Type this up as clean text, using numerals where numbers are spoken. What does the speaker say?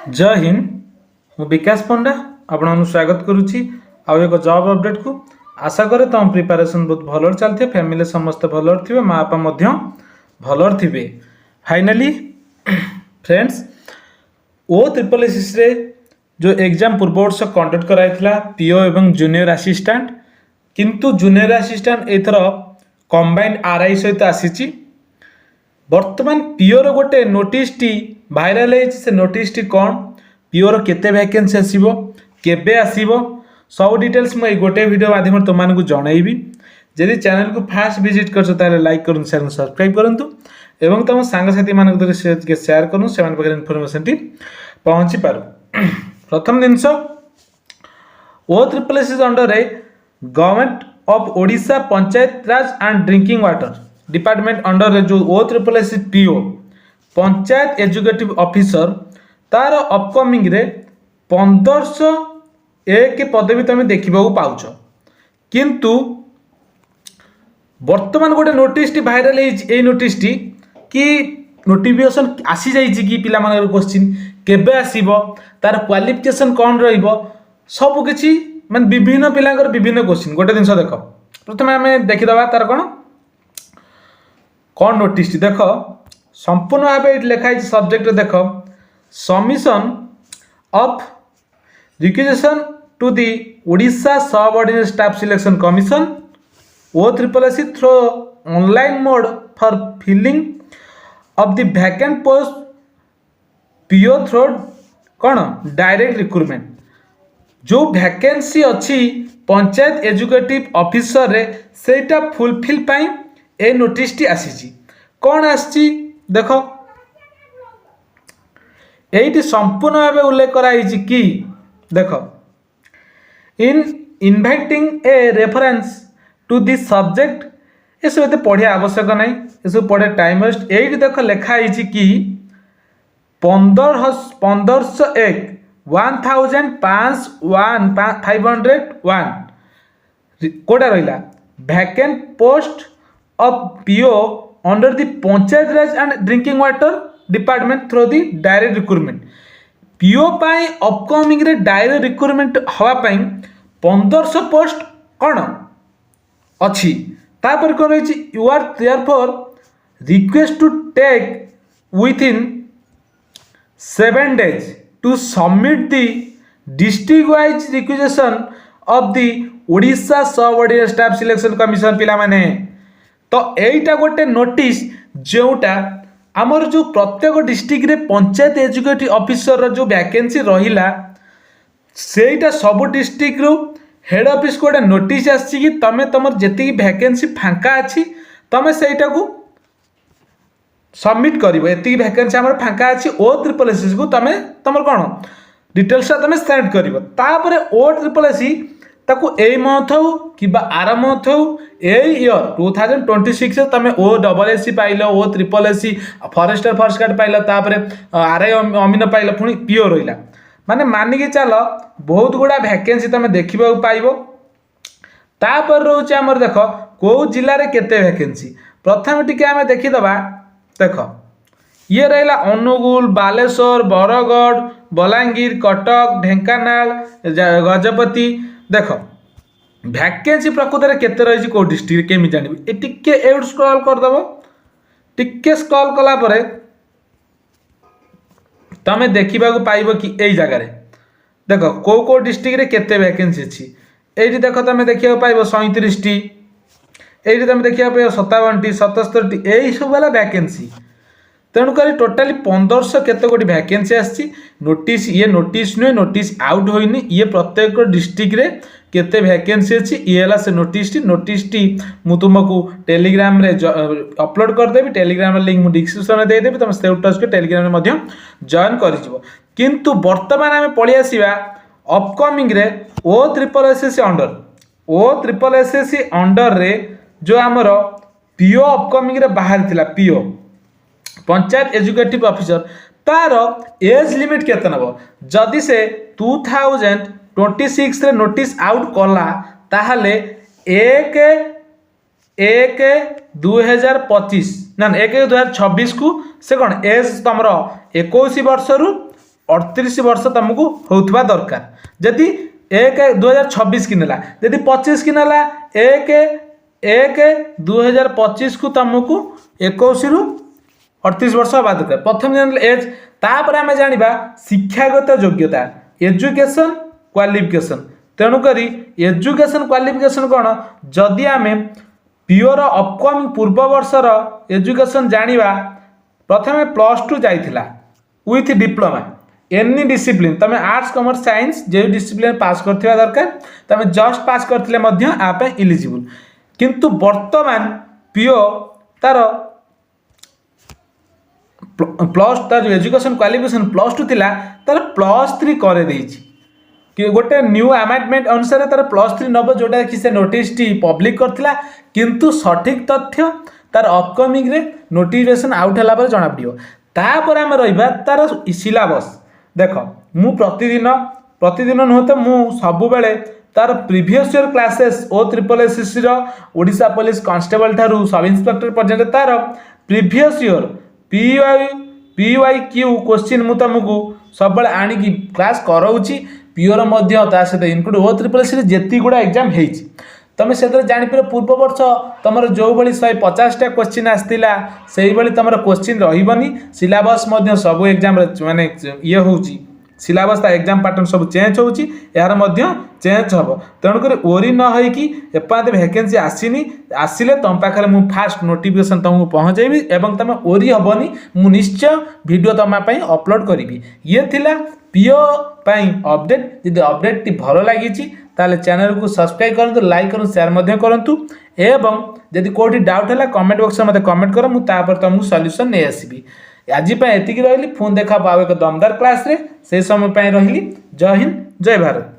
जय हिंद। मु विकास पंडा आपन स्वागत करुच्ची आउ एक जॉब अपडेट को। आशा करे तुम प्रिपरेशन बहुत भल चलती, फैमिली समस्ते भल थे, माँ बापा भल थे। फाइनाली फ्रेंड्स, ओ ट्रिपल एस रे जो एग्जाम पूर्व वर्ष कंडक्ट कराइला पीओ एवं जूनियर असिस्टेंट, किंतु जूनियर असिस्टेंट एथर कंबाइंड आरआई सहित आसी। वर्तमान पीओर गोटे नोटिस टी भाइराल से नोटिस टी कौन, पीओर केते वैकेंसी आसीबो, केबे आसीबो, सब डिटेल्स मुझे गोटे वीडियो माध्यम तुमको जनइबी। जदि चैनल को फास्ट विजिट कर लाइक करूँ, शेयर सब्सक्राइब करूँ एवं तुम सांगसाथी मान शेयर करूँ, से इनफॉरमेशन टी पहुँची पार। प्रथम जिनस O triple S under government of Odisha Panchayat Raj and drinking water department under जो O triple S PO panchayat educative officer तार अपकमिंग रे 1501 पदवी तुम देखा पाउच। किंतु वर्तमान गोटे नोटिस टी भाइराल है, नोटिस टी कि नोटिफिकेशन आसी जाइए कि पिला मान क्वेश्चन केबे आसीबो, तार क्वालिफिकेशन कौन रहिबो, सब किछि मान विभिन्न पिलांकर विभिन्न क्वेश्चन। गोटे जिनस देख, प्रथम आम देखीदा तार कौन नोटिस टी देख संपूर्ण भाव ये लिखाई सब्जेक्ट देख submission of requisition to the Odisha subordinate staff selection commission O triple S through online mode for filling of the vacant post PO through कौन डायरेक्ट रिक्रुटमेंट। जो वैकेंसी अच्छी पंचायत एजुकेटिव ऑफिसर रे सेटा फुलफिल पाई ए नोटिस टी आसी। कौन आसी देख ये संपूर्ण भाव उल्लेख कराई कि देख in inviting a reference to the subject, ये सब पढ़िया आवश्यक ना, ये सब पढ़े टाइम वेस्ट। ये देख लिखाई कि 1501 कोटा रहा vacant post of PO under the panchayat Raj and drinking water department through the direct recruitment. PO पाई अपकमिंग रे डायरेक्ट रिक्रुटमेंट हवा पाई 1500 पोस्ट कौन अच्छी। तापर कौन रही you are therefore request to take within 7 days to submit the district wise requisition of the Odisha subordinate staff selection commission पिला माने। तो यहीटा गोटे नोटिस जोटा आमर जो प्रत्येक डिस्ट्रिक्ट रे पंचायत एजुकेटिव ऑफिसर जो वैकेंसी रहिला सेटा सब डिस्ट्रिक्ट रू हेड ऑफिस को गोटे नोटिस आसी कि तमे तमर जेतिकी वैकेंसी फांका अच्छी तमे सेटा को सबमिट करिवो। एतिकी वैकेंसी आमर फांका अच्छी ओ ट्रिपल एस को तमे तमर कोन डिटेल्स तमे सेंड करिवो। तापरे ओ ट्रिपल एस ताकू ए मंथ हो कि आर मंथ हो इयर 2026 तमें ओ डबल एस सी पाइल, O triple S C forester first card पाइल, तापर आर आई अमीन पाइल, पुणी पीओ रहा माने मानिकी चल बहुत गुड़ा वैकेंसी तुम देखा पाइब। तापर रोचे आमर देख कौ जिले में केते वैकेंसी। प्रथम टी आम देखीदबा देख ये रहा अनुगुल, बालेश्वर, बरगढ़, बलांगीर, कटक, ढेंकानाल, गजपति। देख वैकेंसी प्रकृत में केते रही कौ डिस्ट्रिक्ट केमी जानी ये स्क्रॉल करदेव। टिके स्क्रॉल कलापर तमें देखा पाइब कि यही जगार देख कौ कौ डिस्ट्रिक्ट रे केते वैकेंसी अच्छी। ये देख तुम देखा पाइब 37 टी, ये तुम देखा पाइब 57 टी, 77 टी, यही सब वाला वैकेंसी। तेणुक टोटाली 1500 केते गोटी वैकेंसी आसी। नोटिस ये नोटिस नुहे, नोटिस आउट होइनी, ये प्रत्येक डिस्ट्रिक्ट रे केते वैकेंसी अच्छी ये है से नोटिस टी मु तुमको टेलीग्राम रे अपलोड करदेवी। टेलीग्राम लिंक मु डिस्क्रिप्शन में देदेवी, तुम से टच के टेलीग्राम में जॉइन कर। किंतु वर्तमान आम पलि आसिबा अपकमिंग रे ओ ट्रिपल एस अंडर रे जो आमर पीओ अपकमिंग रे बाहर थिला पीओ पंचायत एजुकेटिव ऑफिसर तार एज लिमिट केते नबो। जदि से 2026 रे नोटिस आउट कला ताहले 1/1/2025 ना 1/1/2026 को से कौन एज तुम 21 वर्ष रु 38 वर्ष तुमको होउथबा दरकार जदि 1/2026 की नेला जदि 25 की नेला 1/1/2025 को तुमको 21 रु 38 वर्ष हवा दरकार प्रथम जनरल एज तापर आम जाना शिक्षागत योग्यता एजुकेशन क्वालिफिकेशन तेणुक एजुकेशन क्वालिफिकेशन कौन जदि आम पिओर अपकमिंग पूर्व वर्षर एजुकेशन जानिबा प्रथमे +2 जाइथिला विथ डिप्लोमा एनी डिसिप्लिन तुम आर्ट्स कॉमर्स साइंस जो डिसिप्लिन पास करथिबा दरकार तुम जस्ट पास करथिले मध्य आप इलिजिबल किंतु वर्तमान पिओ तार प्लस तार एजुकेशन क्वालिफिकेशन +2 थिला तार +3 करे देछि कि गोटे न्यू अमेंडमेंट अनुसार तार +3 नब जोटा कि से नोटिस टी पब्लिक करथिला किंतु सठिक तथ्य तार अपकमिंग रे नोटिफिकेशन आउट होला पर जणा पड़ियो तापर आम रहिबा तार सिलेबस देख मु प्रतिदिन नुह तो मु सबु बेले तार प्रीवियस ईयर क्लासेस OSSC रो ओडिशा पुलिस कांस्टेबल ठारू सब इंस्पेक्टर पर्यंत तार प्रीवियस ईयर PYQ क्वेश्चन मु तुमको सब बेले आनिकी क्लास कराउची पिओर मध्य ता सहित इनक्लूड OSSC जेती गुड़ा एग्जाम हेची तुम से जापर पूर्व वर्ष तुम जो भाई 150टा क्वेश्चन आसला से भाई तुम क्वेश्चन रही सिलेबस सब एग्जाम माने ये हूँ सिलेबस एग्जाम पैटर्न सब चेंज होची यार चेंज हम तेणुक ओरी न होइकी एपर्यंत वैकेंसी आसीनी आसिले तुम पाखे मु फास्ट नोटिफिकेशन तुमको पहुँचेबी एवं तुम ओरी हेनी मु निश्चय वीडियो तुम अपलोड करी ये थिला पिओ अपडेट जदि अपडेट टी भल लगी ताले चैनल को सब्सक्राइब करूँ लाइक करूँ शेयर करूँ एवं जदि कोठी डाउट है कमेंट बॉक्स में मत कमेंट कर मुझे तुमको सॉल्यूशन नहीं आसबी आज एतिकी रही पुणी देखा पाओ एक दमदार क्लास रे से समय रही जय हिंद जय भारत।